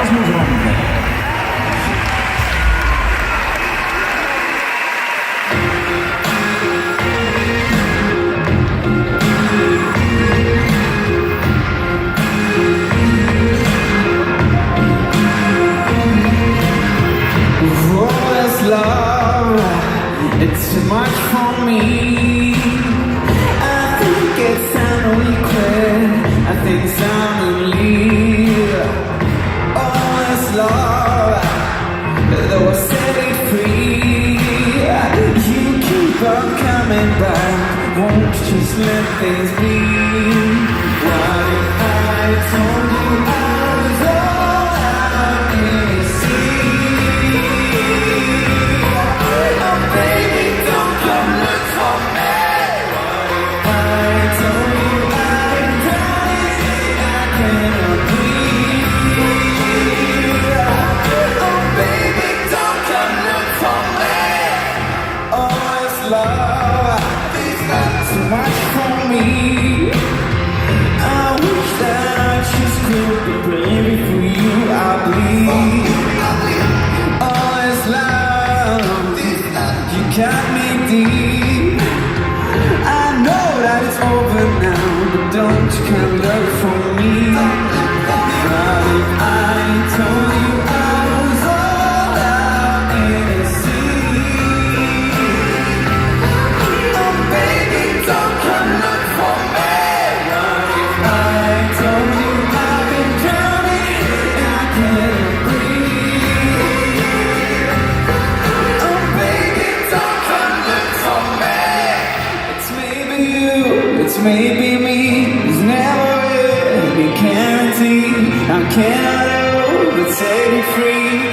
Cosmos Rompe. Love, it's too much for me. I think it's time we quit. I think it's time we leave. All this love, though I set it free, you keep on coming back. Won't you just let things be? What if I told you I was all I really see? Too much for me. I wish that I just could be brave for you. I bleed. All this love, you got me deep. I know that it's over now, but don't you come look for me. But if I told you I was all out in the sea, oh baby, don't come look for me. What if I told you I've been drowning and I can't breathe? Oh baby, don't come look for me. It's maybe you, it's maybe me. There's never any guarantee. I cannot help but set you free.